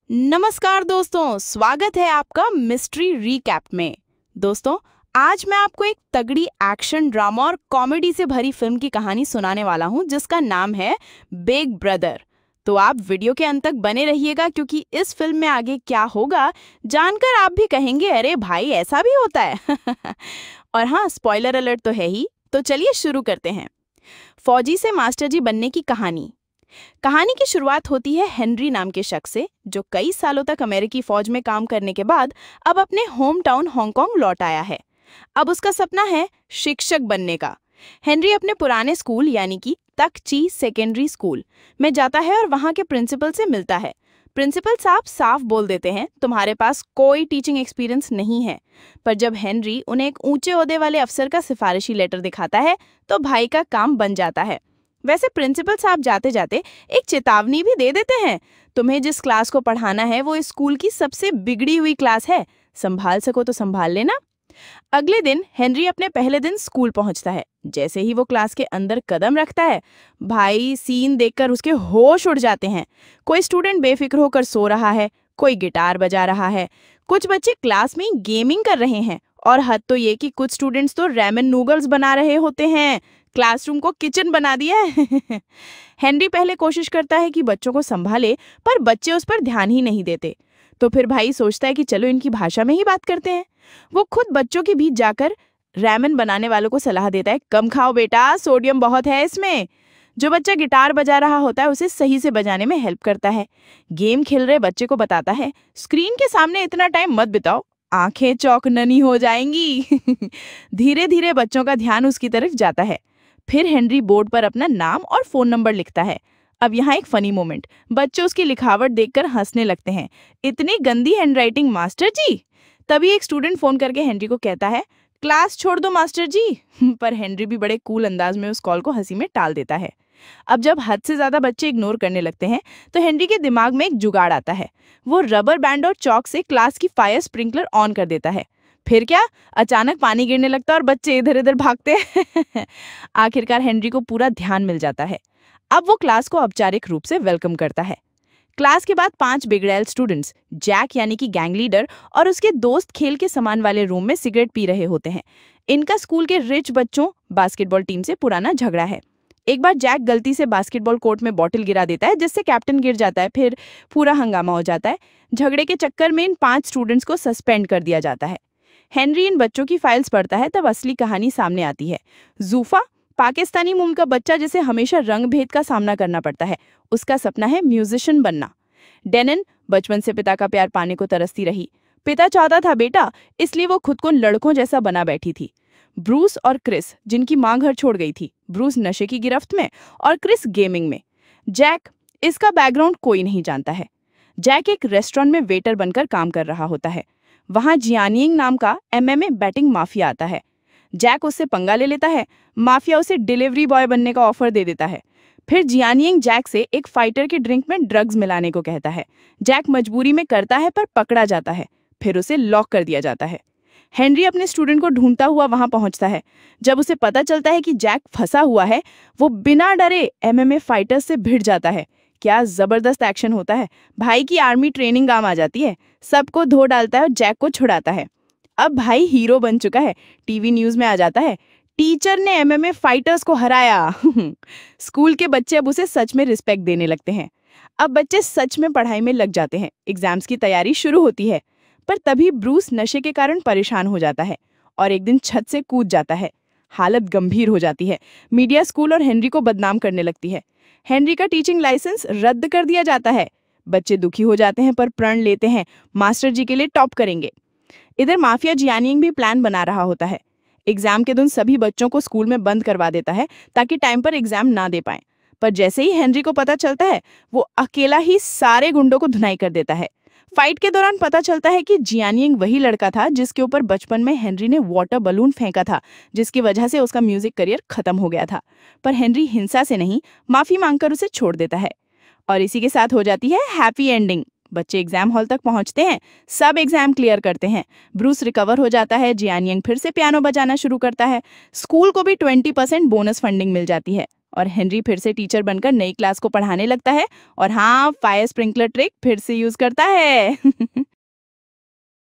नमस्कार दोस्तों, स्वागत है आपका मिस्ट्री रीकैप में। दोस्तों, आज मैं आपको एक तगड़ी एक्शन ड्रामा और कॉमेडी से भरी फिल्म की कहानी सुनाने वाला हूं जिसका नाम है बिग ब्रदर। तो आप वीडियो के अंत तक बने रहिएगा क्योंकि इस फिल्म में आगे क्या होगा जानकर आप भी कहेंगे अरे भाई ऐसा भी होता है। और हाँ, स्पॉइलर अलर्ट तो है ही। तो चलिए शुरू करते हैं। फौजी से मास्टर जी बनने की कहानी। कहानी की शुरुआत होती है हेनरी नाम के शख्स से जो कई सालों तक अमेरिकी फौज में काम करने के बाद अब अपने होम टाउन हांगकांग लौट आया है। अब उसका सपना है शिक्षक बनने का। हेनरी अपने पुराने स्कूल यानी कि तक ची सेकेंडरी स्कूल में जाता है और वहां के प्रिंसिपल से मिलता है। प्रिंसिपल साहब साफ बोल देते हैं तुम्हारे पास कोई टीचिंग एक्सपीरियंस नहीं है। पर जब हेनरी उन्हें एक ऊंचे ओहदे वाले अफसर का सिफारिशी लेटर दिखाता है तो भाई का काम बन जाता है। वैसे प्रिंसिपल साहब जाते जाते एक चेतावनी भी दे देते हैं, तुम्हें जिस क्लास को पढ़ाना है वो इस स्कूल की सबसे बिगड़ी हुई क्लास है, संभाल सको तो संभाल लेना। अगले दिन हेनरी अपने पहले दिन स्कूल पहुंचता है। जैसे ही वो क्लास के अंदर कदम रखता है, भाई सीन देखकर उसके होश उड़ जाते हैं। कोई स्टूडेंट बेफिक्र होकर सो रहा है, कोई गिटार बजा रहा है, कुछ बच्चे क्लास में गेमिंग कर रहे हैं और हद तो ये कि कुछ स्टूडेंट्स तो रैमेन नूडल्स बना रहे होते हैं। क्लासरूम को किचन बना दिया है। हेनरी पहले कोशिश करता है कि बच्चों को संभाले, पर बच्चे उस पर ध्यान ही नहीं देते। तो फिर भाई सोचता है कि चलो इनकी भाषा में ही बात करते हैं। वो खुद बच्चों के बीच जाकर रैमेन बनाने वालों को सलाह देता है, कम खाओ बेटा, सोडियम बहुत है इसमें। जो बच्चा गिटार बजा रहा होता है उसे सही से बजाने में हेल्प करता है। गेम खेल रहे बच्चे को बताता है, स्क्रीन के सामने इतना टाइम मत बिताओ, आंखें चौकन्नी हो जाएंगी। धीरे धीरे बच्चों का ध्यान उसकी तरफ जाता है। फिर हेनरी बोर्ड पर अपना नाम और फोन नंबर लिखता है। अब यहाँ एक फनी मोमेंट, बच्चे उसकी लिखावट देखकर हंसने लगते हैं, इतनी गंदी हैंडराइटिंग मास्टर जी। तभी एक स्टूडेंट फोन करके हेनरी को कहता है, क्लास छोड़ दो मास्टर जी। पर हेनरी भी बड़े कूल अंदाज में उस कॉल को हंसी में टाल देता है। अब जब हद से ज्यादा बच्चे इग्नोर करने लगते हैं तो हेनरी के दिमाग में एक जुगाड़ आता है। वो रबर बैंड और चौक से क्लास की फायर स्प्रिंकलर ऑन कर देता है। फिर क्या, अचानक पानी गिरने लगता है और बच्चे इधर उधर भागते हैं। आखिरकार हेनरी को पूरा ध्यान मिल जाता है। अब वो क्लास को औपचारिक रूप से वेलकम करता है। क्लास के बाद 5 बिगड़ैल स्टूडेंट्स, जैक यानी कि गैंग लीडर और उसके दोस्त खेल के सामान वाले रूम में सिगरेट पी रहे होते हैं। इनका स्कूल के रिच बच्चों बास्केटबॉल टीम से पुराना झगड़ा है। एक बार जैक गलती से बास्केटबॉल कोर्ट में बॉटल गिरा देता है जिससे कैप्टन गिर जाता है। फिर पूरा हंगामा हो जाता है। झगड़े के चक्कर में इन 5 स्टूडेंट्स को सस्पेंड कर दिया जाता है। हेनरी इन बच्चों की फाइल्स पढ़ता है, तब असली कहानी सामने आती है। जूफा पाकिस्तानी मूल का बच्चा जिसे हमेशा रंग भेद का सामना करना पड़ता है। उसका सपना है म्यूजिशियन बनना। डेनन बचपन से पिता का प्यार पाने को तरसती रही। पिता चाहता था बेटा, इसलिए वो खुद को लड़कों जैसा बना बैठी थी। ब्रूस और क्रिस जिनकी मां घर छोड़ गई थी, ब्रूस नशे की गिरफ्त में और क्रिस गेमिंग में। जैक, इसका बैकग्राउंड कोई नहीं जानता है। जैक एक रेस्टोरेंट में वेटर बनकर काम कर रहा होता है। वहां जियानिंग नाम का एमएमए बैटिंग माफिया आता है। जैक उससे पंगा ले लेता है। माफिया उसे डिलीवरी बॉय बनने का ऑफर दे देता है। फिर जियानिंग जैक से एक फाइटर के ड्रिंक में ड्रग्स मिलाने को कहता है। जैक मजबूरी में करता है पर पकड़ा जाता है। फिर उसे लॉक कर दिया जाता है। हेनरी अपने स्टूडेंट को ढूंढता हुआ वहां पहुंचता है। जब उसे पता चलता है कि जैक फंसा हुआ है, वो बिना डरे एमएमए फाइटर से भिड़ जाता है। क्या जबरदस्त एक्शन होता है। भाई की आर्मी ट्रेनिंग काम आ जाती है। सबको धो डालता है और जैक को छुड़ाता है। अब भाई हीरो बन चुका है। टीवी न्यूज में आ जाता है, टीचर ने एमएमए फाइटर्स को हराया। स्कूल के बच्चे अब उसे सच में रिस्पेक्ट देने लगते हैं। अब बच्चे सच में पढ़ाई में लग जाते हैं। एग्जाम्स की तैयारी शुरू होती है। पर तभी ब्रूस नशे के कारण परेशान हो जाता है और एक दिन छत से कूद जाता है। हालत गंभीर हो जाती है। मीडिया स्कूल और हेनरी को बदनाम करने लगती है। हेनरी का टीचिंग लाइसेंस रद्द कर दिया जाता है। बच्चे दुखी हो जाते हैं पर प्रण लेते हैं मास्टर जी के लिए टॉप करेंगे। इधर माफिया जियानिंग भी प्लान बना रहा होता है। एग्जाम के दिन सभी बच्चों को स्कूल में बंद करवा देता है ताकि टाइम पर एग्जाम ना दे पाए। पर जैसे ही हेनरी को पता चलता है, वो अकेला ही सारे गुंडों को धुनाई कर देता है। फाइट के दौरान पता चलता है कि जियानिंग वही लड़का था जिसके ऊपर बचपन में हेनरी ने वाटर बलून फेंका था, जिसकी वजह से उसका म्यूजिक करियर खत्म हो गया था। पर हेनरी हिंसा से नहीं, माफी मांगकर उसे छोड़ देता है। और इसी के साथ हो जाती है हैप्पी एंडिंग। बच्चे एग्जाम हॉल तक पहुंचते हैं। सब एग्जाम क्लियर करते हैं। ब्रूस रिकवर हो जाता है। जियानिंग फिर से पियानो बजाना शुरू करता है। स्कूल को भी 20% बोनस फंडिंग मिल जाती है और हेनरी फिर से टीचर बनकर नई क्लास को पढ़ाने लगता है और हाँ, फायर स्प्रिंकलर ट्रिक फिर से यूज करता है।